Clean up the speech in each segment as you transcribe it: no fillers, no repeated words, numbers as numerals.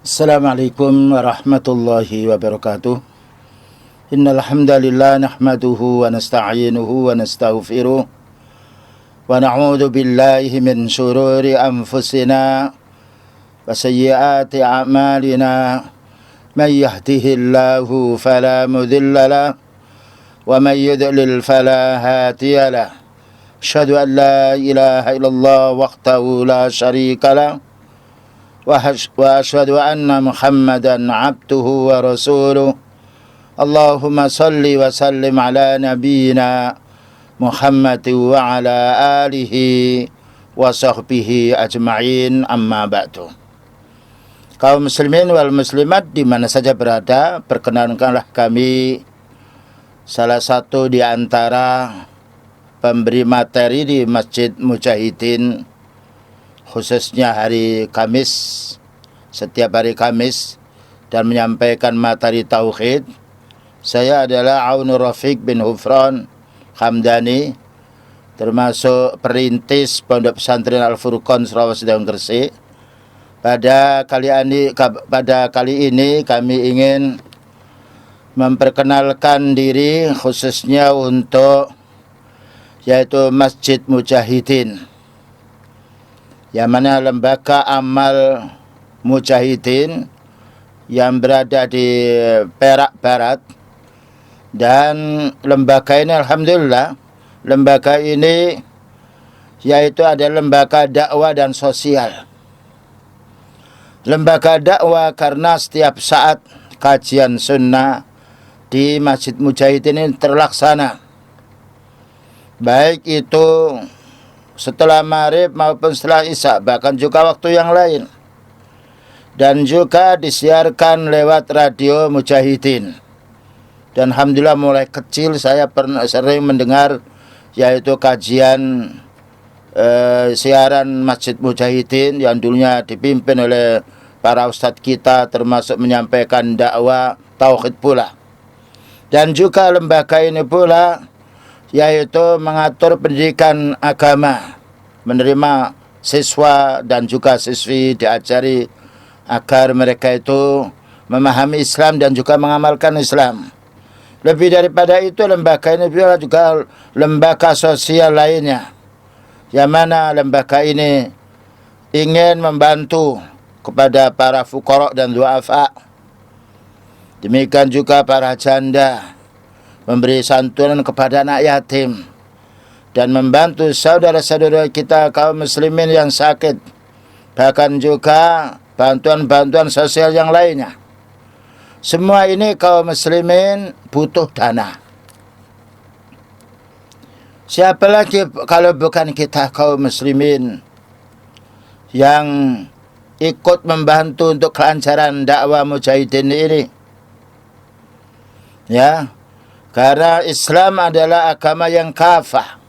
Assalamualaikum warahmatullahi wabarakatuh. Innal hamdalillah nahmaduhu wa nasta'inuhu wa nastaghfiruh wa na'udzu billahi min shururi anfusina wa sayyiati a'malina. May yahdihillahu fala mudilla lahu wa may yudlil fala hadiya lahu. Asyhadu an la ilaha illallah wahdahu la syarika lahu wa asyhadu anna Muhammadan abduhu wa rasuluh. Allahumma salli wa sallim ala nabiyyina Muhammad wa ala alihi wa sahbihi ajma'in, amma ba'du. Kaum muslimin wal muslimat di mana saja berada, perkenankanlah kami salah satu di antara pemberi materi di Masjid Mujahidin, khususnya hari Kamis, setiap hari Kamis, dan menyampaikan materi tauhid. Saya adalah Aunur Rafiq bin Hufron Hamdani, termasuk perintis Pondok Pesantren Al-Furqan Sulawesi Daun Gresik. Pada kali ini kami ingin memperkenalkan diri khususnya untuk yaitu Masjid Mujahidin, yang mana lembaga amal Mujahidin yang berada di Perak Barat. Dan lembaga ini alhamdulillah, lembaga ini yaitu adalah lembaga dakwah dan sosial. Lembaga dakwah karena setiap saat kajian sunnah di Masjid Mujahidin ini terlaksana, baik itu setelah maghrib maupun setelah isya, bahkan juga waktu yang lain. Dan juga disiarkan lewat radio Mujahidin. Dan alhamdulillah mulai kecil saya sering mendengar yaitu kajian siaran Masjid Mujahidin yang dulunya dipimpin oleh para ustadz kita, termasuk menyampaikan dakwah tauhid pula. Dan juga lembaga ini pula yaitu mengatur pendidikan agama, menerima siswa dan juga siswi diajari agar mereka itu memahami Islam dan juga mengamalkan Islam. Lebih daripada itu, lembaga ini juga lembaga sosial lainnya, yang mana lembaga ini ingin membantu kepada para fuqara dan du'afa, demikian juga para janda, memberi santunan kepada anak yatim, dan membantu saudara-saudara kita kaum muslimin yang sakit, bahkan juga bantuan-bantuan sosial yang lainnya. Semua ini kaum muslimin butuh dana. Siapa lagi kalau bukan kita kaum muslimin yang ikut membantu untuk kelancaran dakwah Mujahidin ini? Ya, karena Islam adalah agama yang kafah.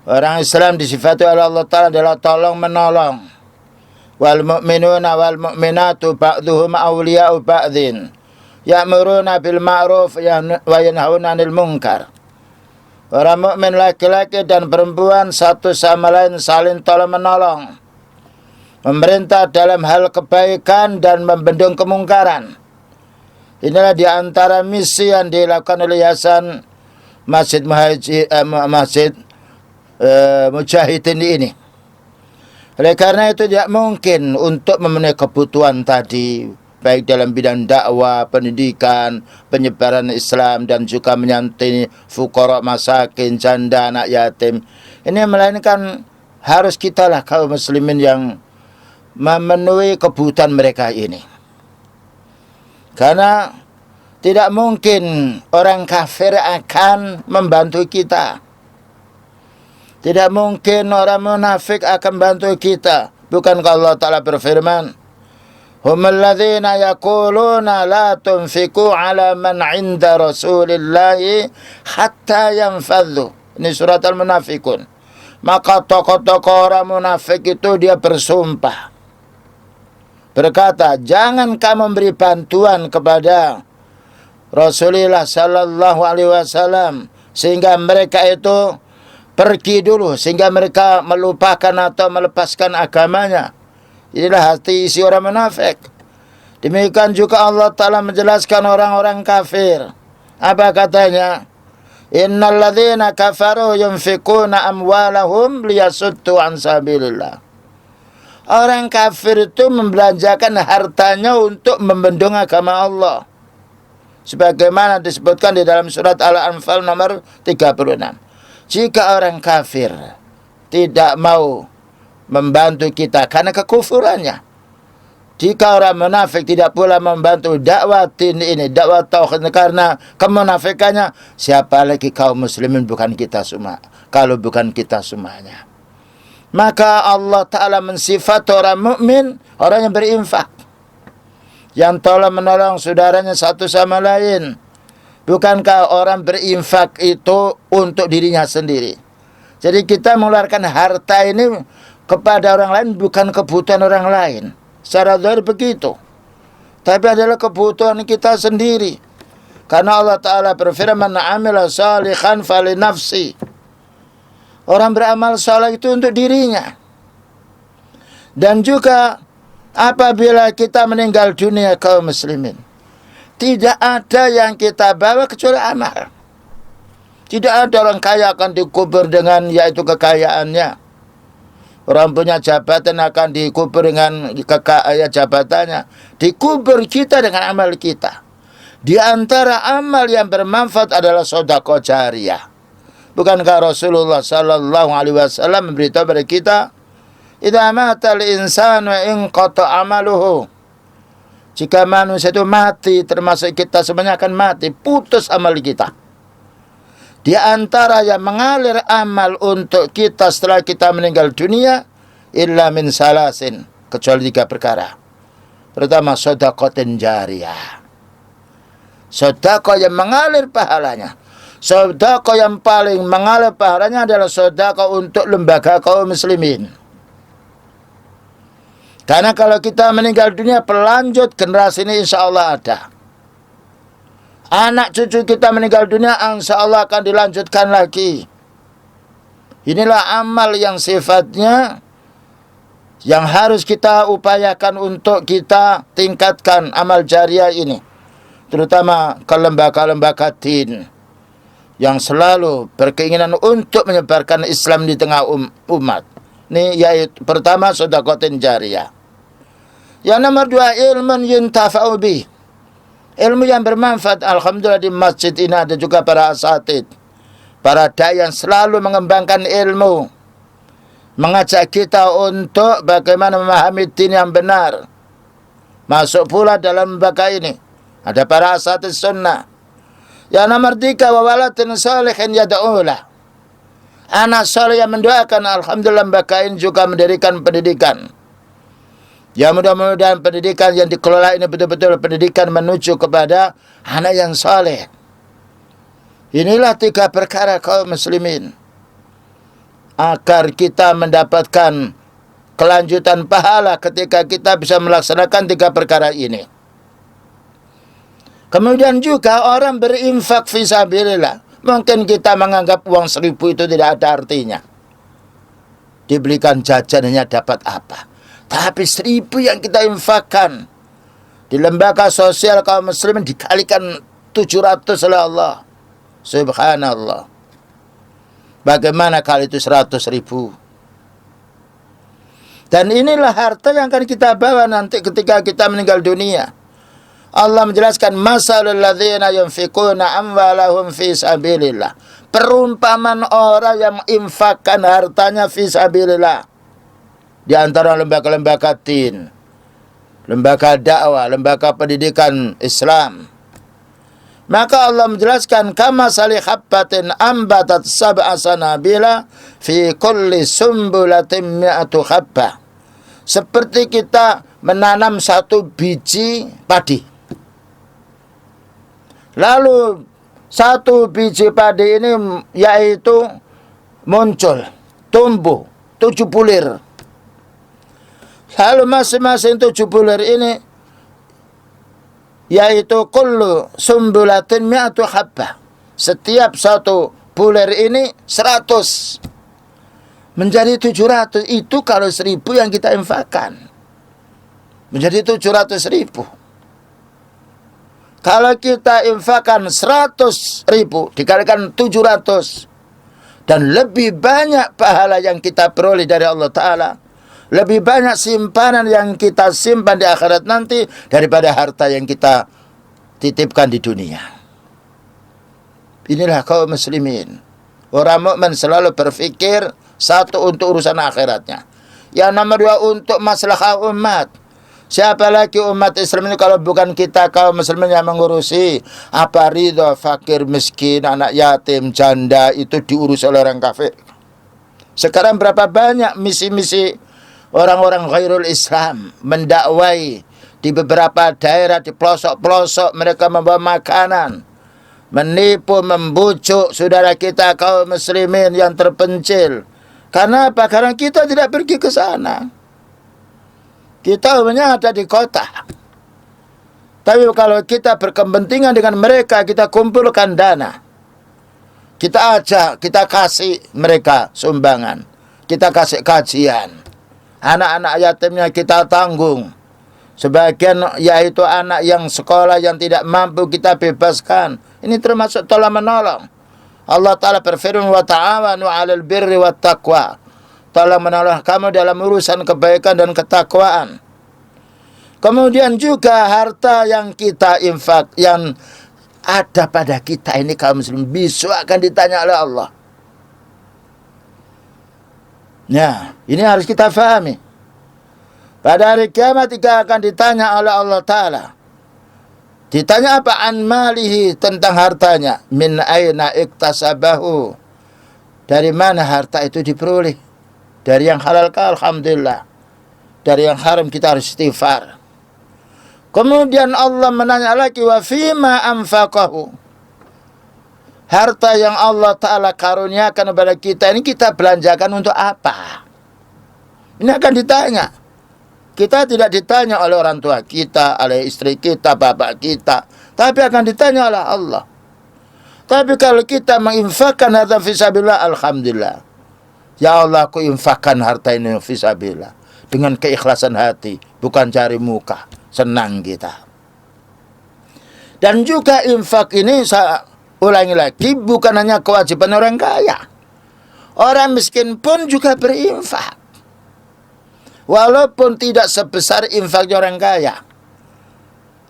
Orang Islam disifati oleh Allah Ta'ala adalah tolong menolong. Wal mu'minuna wal mu'minatu ba'duhum awliya'u ba'dhin ya'muruna bil ma'ruf wa yanhauna 'anil munkar. Orang mukmin laki-laki dan perempuan satu sama lain saling tolong menolong, memerintah dalam hal kebaikan dan membendung kemungkaran. Inilah di antara misi yang dilakukan oleh Yayasan Masjid Mujahidin ini. Oleh karena itu tidak mungkin untuk memenuhi kebutuhan tadi, baik dalam bidang dakwah, pendidikan, penyebaran Islam, dan juga menyantuni fuqara, masakin, janda, anak yatim. Ini melainkan harus kita lah kaum muslimin yang memenuhi kebutuhan mereka ini. Karena tidak mungkin orang kafir akan membantu kita. Tidak mungkin orang munafik akan bantu kita. Bukankah Allah Ta'ala berfirman, humul ladzina yaquluna la tunfiqu ala man 'inda Rasulillahi hatta yanfadhu. Ini surat Al-Munafikun. Maka tokoh-tokoh orang munafik itu dia bersumpah, berkata, jangan kamu memberi bantuan kepada Rasulullah sallallahu alaihi wasallam sehingga mereka itu pergi dulu, sehingga mereka melupakan atau melepaskan agamanya. Inilah hati isi orang munafik. Demikian juga Allah Ta'ala menjelaskan orang-orang kafir. Apa katanya? Innal ladzina kafaru yunfikuna amwalahum liyasuddu an sabilillah. Orang kafir itu membelanjakan hartanya untuk membendung agama Allah. Sebagaimana disebutkan di dalam surat Al-Anfal nomor 36. Jika orang kafir tidak mau membantu kita karena kekufurannya, jika orang munafik tidak pula membantu dakwah ini, dakwah tauhid karena kemunafikannya, siapa lagi kaum muslimin bukan kita semua, kalau bukan kita semuanya. Maka Allah Ta'ala mensifat orang mukmin, orang yang berinfak, yang tolong menolong saudaranya satu sama lain. Bukankah orang berinfak itu untuk dirinya sendiri? Jadi kita mengeluarkan harta ini kepada orang lain bukan kebutuhan orang lain. Secara zahir begitu. Tapi adalah kebutuhan kita sendiri. Karena Allah Ta'ala berfirman, "Amila salihan fali nafsi." Orang beramal saleh itu untuk dirinya. Dan juga apabila kita meninggal dunia kaum muslimin, tidak ada yang kita bawa kecuali amal. Tidak ada orang kaya akan dikubur dengan yaitu kekayaannya. Orang punya jabatan akan dikubur dengan jabatannya. Dikubur kita dengan amal kita. Di antara amal yang bermanfaat adalah sedekah jariyah. Bukankah Rasulullah sallallahu alaihi wasallam memberitahu kepada kita, "Idza matal insanu inqata amaluhu." Jika manusia itu mati, termasuk kita semuanya akan mati, putus amal kita. Di antara yang mengalir amal untuk kita setelah kita meninggal dunia, illa min salasin, kecuali 3 perkara. Pertama, sedekahun jariyah. Sedekah yang mengalir pahalanya. Sedekah yang paling mengalir pahalanya adalah sedekah untuk lembaga kaum muslimin. Karena kalau kita meninggal dunia, pelanjut generasi ini insya Allah ada. Anak cucu kita meninggal dunia, insya Allah akan dilanjutkan lagi. Inilah amal yang sifatnya yang harus kita upayakan untuk kita tingkatkan amal jariah ini. Terutama ke lembaga-lembaga din yang selalu berkeinginan untuk menyebarkan Islam di tengah umat. Ini yaitu pertama sedekahun jariyah. Yang nomor 2, ilmun yuntafa'u bih. Ilmu yang bermanfaat. Alhamdulillah di masjid ini ada juga para asatid, para dai yang selalu mengembangkan ilmu, mengajak kita untuk bagaimana memahami din yang benar. Masuk pula dalam lembaga ini ada para asatid sunnah. Yang nomor 3, wa waladin shalihin yad'ulah. Anak saleh yang mendoakan. Alhamdulillah lembaga ini juga mendirikan pendidikan. Ya mudah-mudahan pendidikan yang dikelola ini betul-betul pendidikan menuju kepada anak yang saleh. Inilah 3 perkara kaum muslimin. Agar kita mendapatkan kelanjutan pahala ketika kita bisa melaksanakan 3 perkara ini. Kemudian juga orang berinfak fisabilillah. Mungkin kita menganggap uang 1000 itu tidak ada artinya. Dibelikan jajanannya dapat apa? Tapi 1000 yang kita infakkan di lembaga sosial kaum muslimin dikalikan 700 oleh Allah. Subhanallah. Bagaimana kalau itu 100.000? Dan inilah harta yang akan kita bawa nanti ketika kita meninggal dunia. Allah menjelaskan, masalul ladzina yunfikuna amwalahum fi sabilillah. Perumpamaan orang yang infakkan hartanya fi sabilillah. Di antara lembaga-lembaga din, lembaga dakwah, lembaga pendidikan Islam. Maka Allah menjelaskan, kama sali habbatin ambatat sab'a sanabila fi kulli sumbulatin mi'atu habbah. Seperti kita menanam 1 biji padi. Lalu 1 biji padi ini yaitu muncul, tumbuh 7 bulir. Lalu masing-masing 7 bulir ini yaitu kullu sumbulatin mi'atu habbah. Setiap 1 bulir ini 100. Menjadi 700. Itu kalau 1000 yang kita infakkan. Menjadi 700.000. Kalau kita infakkan 100.000 dikalikan 700, dan lebih banyak pahala yang kita peroleh dari Allah Ta'ala, lebih banyak simpanan yang kita simpan di akhirat nanti daripada harta yang kita titipkan di dunia. Inilah kaum muslimin. Orang mukmin selalu berpikir satu untuk urusan akhiratnya, yang nomor dua untuk masalah umat. Siapa lagi umat Islam ini kalau bukan kita kaum muslimin yang mengurusi? Apa ridho fakir, miskin, anak yatim, janda itu diurus oleh orang kafir? Sekarang berapa banyak misi-misi orang-orang ghairul Islam mendakwai di beberapa daerah, di pelosok-pelosok mereka membawa makanan, menipu, membujuk saudara kita kaum muslimin yang terpencil. Karena apa? Karena kita tidak pergi ke sana. Kita umumnya ada di kota. Tapi kalau kita berkepentingan dengan mereka, kita kumpulkan dana, kita ajak, kita kasih mereka sumbangan, kita kasih kajian. Anak-anak yatimnya kita tanggung. Sebagian yaitu anak yang sekolah yang tidak mampu kita bebaskan. Ini termasuk tolong menolong. Allah Ta'ala berfirman, wa ta'awanu 'alal birri wat taqwa. Tolong menolong kamu dalam urusan kebaikan dan ketakwaan. Kemudian juga harta yang kita infak, yang ada pada kita ini kaum muslim, besok akan ditanya oleh Allah. Ya, ini harus kita fahami. Pada hari kiamat kita akan ditanya oleh Allah Ta'ala. Ditanya apa? An malihi, tentang hartanya. Min aina iktasabahu, dari mana harta itu diperoleh. Dari yang halal ke alhamdulillah, dari yang haram kita harus istighfar. Kemudian Allah menanya lagi, wa fima anfaqahu, harta yang Allah Ta'ala karuniakan kepada kita ini kita belanjakan untuk apa? Ini akan ditanya. Kita tidak ditanya oleh orang tua kita, oleh istri kita, bapak kita, tapi akan ditanya oleh Allah. Tapi kalau kita menginfakkan harta fisabilillah, alhamdulillah. Ya Allah, aku infakkan harta ini fisabilillah dengan keikhlasan hati, bukan cari muka. Senang kita. Dan juga infak ini, saya ulangi lagi, bukan hanya kewajiban orang kaya. Orang miskin pun juga berinfak, walaupun tidak sebesar infaknya orang kaya.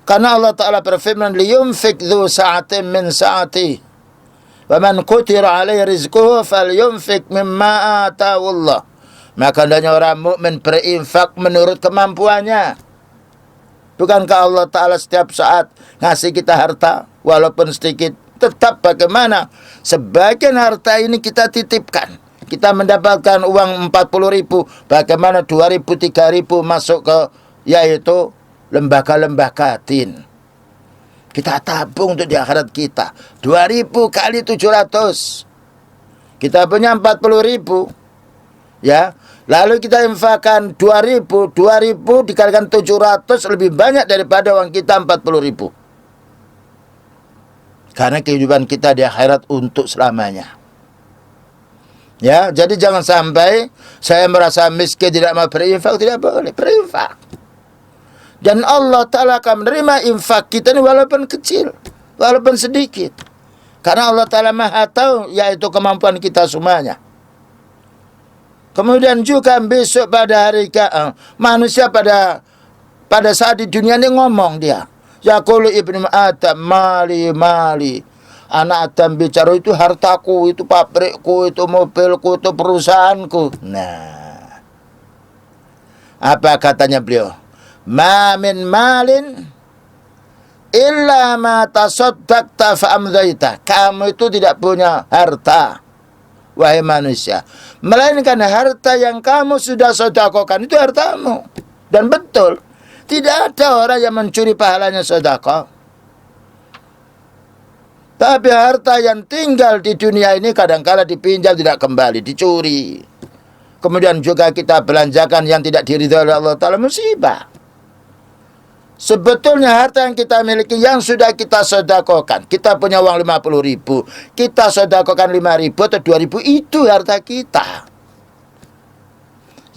Karena Allah Ta'ala berfirman, liyunfik dhu sa'atin min sa'ati, wa man qutira alaihi rizquhu falyunfik mimma atahu Allah. Maka hendaknya orang mukmin berinfak menurut kemampuannya. Bukankah Allah Ta'ala setiap saat ngasih kita harta walaupun sedikit? Tetap bagaimana sebagian harta ini kita titipkan. Kita mendapatkan uang 40.000, bagaimana 2.000, 3.000 masuk ke yaitu lembaga-lembaga din. Kita tabung untuk di akhirat kita. 2.000 kali 700. Kita punya 40.000. Ya. Lalu kita infakkan 2.000 dikalikan 700 lebih banyak daripada uang kita 40.000. Karena kehidupan kita di akhirat untuk selamanya. Ya, jadi jangan sampai saya merasa miskin tidak mau berinfak, tidak boleh berinfak. Dan Allah Ta'ala akan menerima infak kita ini walaupun kecil, walaupun sedikit. Karena Allah Ta'ala Maha tahu yaitu kemampuan kita semuanya. Kemudian juga besok pada hari manusia pada saat di dunia ini ngomong dia, yaqulu ibnu Adam mali mali. Anak Adam bicara, itu hartaku, itu pabrikku, itu mobilku, itu perusahaanku. Nah, apa katanya beliau? Ma min malin illa ma tasaddaqta fa amdaita. Kamu itu tidak punya harta, wahai manusia, melainkan harta yang kamu sudah sedekahkan, itu hartamu. Dan betul, tidak ada orang yang mencuri pahalanya sedekah. Tapi harta yang tinggal di dunia ini kadangkala dipinjam tidak kembali, dicuri. Kemudian juga kita belanjakan yang tidak diridhoi oleh Allah Ta'ala, musibah. Sebetulnya harta yang kita miliki yang sudah kita sedekahkan, kita punya uang 50.000, kita sedekahkan 5.000 atau 2.000, itu harta kita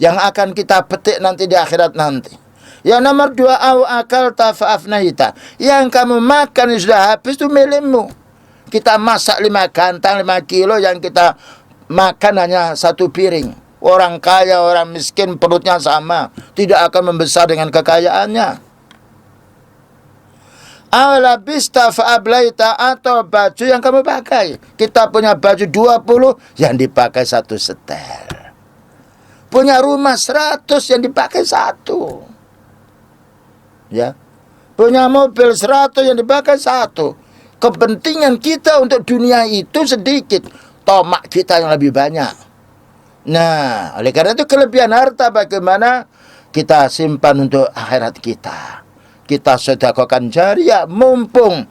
yang akan kita petik nanti di akhirat nanti. Yang nomor 2, au akal tafa'afnahita. Yang kamu makan sudah habis itu milikmu. Kita masak 5 gantang 5 kilo, yang kita makan hanya 1 piring. Orang kaya, orang miskin perutnya sama, tidak akan membesar dengan kekayaannya. Awalabista fa'ablaita, atau baju yang kamu pakai. Kita punya baju 20, yang dipakai 1 setel. Punya rumah 100, yang dipakai 1. Ya, punya mobil 100, yang dipakai 1. Kepentingan kita untuk dunia itu sedikit, tomak kita yang lebih banyak. Nah, oleh karena itu kelebihan harta bagaimana kita simpan untuk akhirat kita. Kita sedekahkan jariah, mumpung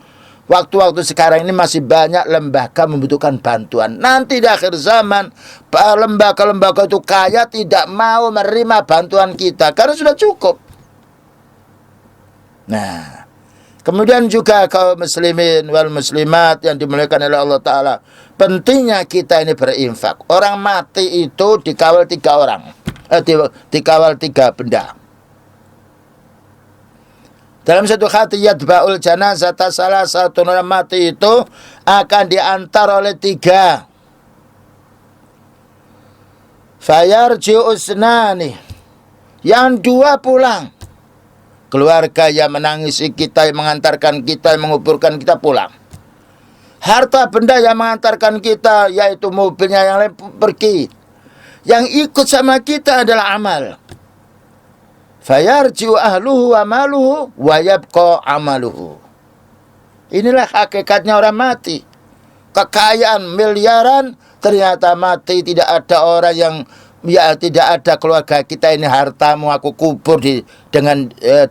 waktu-waktu sekarang ini masih banyak lembaga membutuhkan bantuan. Nanti di akhir zaman, lembaga-lembaga itu kaya tidak mau menerima bantuan kita karena sudah cukup. Nah, kemudian juga kaum muslimin wal muslimat yang dimuliakan oleh Allah Ta'ala, pentingnya kita ini berinfak. Orang mati itu dikawal 3 orang, dikawal 3 benda. Dalam satu hadis, yatba'ul janazata, salah satu orang mati itu akan diantar oleh 3. Fayarji'u usnani, yang 2 pulang. Keluarga yang menangisi kita, yang mengantarkan kita, yang menguburkan kita pulang. Harta benda yang mengantarkan kita, yaitu mobilnya yang lain pergi. Yang ikut sama kita adalah amal. Fayarji'u ahluhu wa maluhu wa yabqa amaluhu. Inilah hakikatnya orang mati. Kekayaan miliaran, ternyata mati tidak ada orang yang, ya tidak ada keluarga kita ini hartamu aku kubur di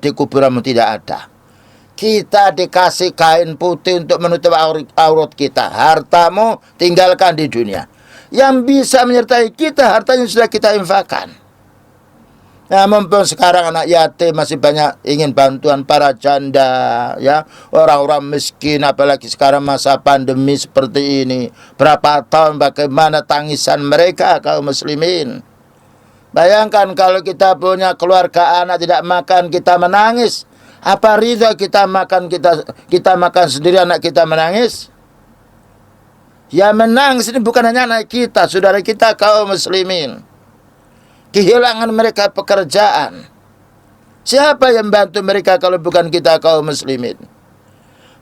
kuburanmu, tidak ada. Kita dikasih kain putih untuk menutup aurat kita. Hartamu tinggalkan di dunia. Yang bisa menyertai kita, hartanya sudah kita infakkan. Nah, mumpung sekarang anak yatim masih banyak ingin bantuan, para janda, ya, orang-orang miskin, apalagi sekarang masa pandemi seperti ini. Berapa tahun bagaimana tangisan mereka kaum muslimin. Bayangkan kalau kita punya keluarga anak tidak makan, kita menangis. Apa ridha kita makan, kita makan sendiri, anak kita menangis? Ya, menangis ini bukan hanya anak kita, saudara kita kaum muslimin. Kehilangan mereka pekerjaan. Siapa yang bantu mereka kalau bukan kita kaum muslimin?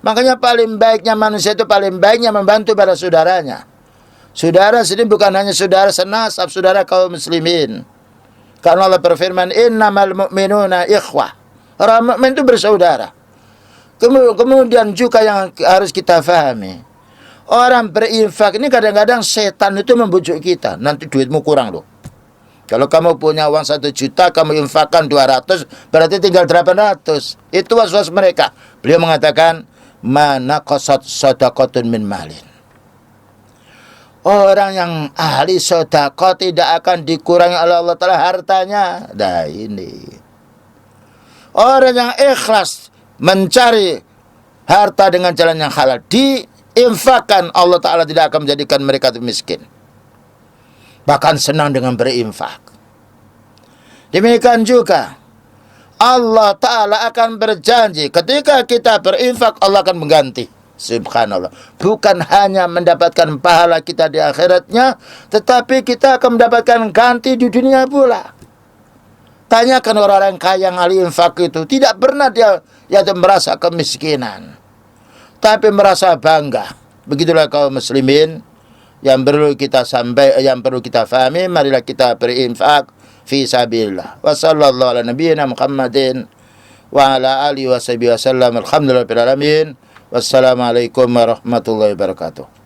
Makanya paling baiknya manusia itu paling baiknya membantu pada saudaranya. Saudara sini bukan hanya saudara senasab, saudara kaum muslimin. Karena Allah berfirman, innamal mu'minuna ikhwah. Orang mukmin itu bersaudara. Kemudian juga yang harus kita fahami, orang berinfak ini kadang-kadang setan itu membujuk kita. Nanti duitmu kurang loh. Kalau kamu punya uang 1 juta, kamu infakkan 200, berarti tinggal 800. Itu was-was mereka. Beliau mengatakan, mana qasat sadaqatun min malin. Orang yang ahli sedekah tidak akan dikurangi oleh Allah Ta'ala hartanya. Nah ini. Orang yang ikhlas mencari harta dengan jalan yang halal, diinfakkan, Allah Ta'ala tidak akan menjadikan mereka miskin. Bahkan senang dengan berinfak. Demikian juga Allah Ta'ala akan berjanji ketika kita berinfak, Allah akan mengganti. Subhanallah. Bukan hanya mendapatkan pahala kita di akhiratnya, tetapi kita akan mendapatkan ganti di dunia pula. Tanyakan orang-orang kaya yang ahli infak itu, tidak pernah dia merasa kemiskinan, tapi merasa bangga. Begitulah kaum muslimin yang perlu kita yang perlu kita fahami. Marilah kita berinfak fi sabilillah. Wa sallallahu ala nabiyyina Muhammadin wa ala alihi wa sahbihi wasallam. Alhamdulillahirabbil alamin. Wassalamualaikum warahmatullahi wabarakatuh.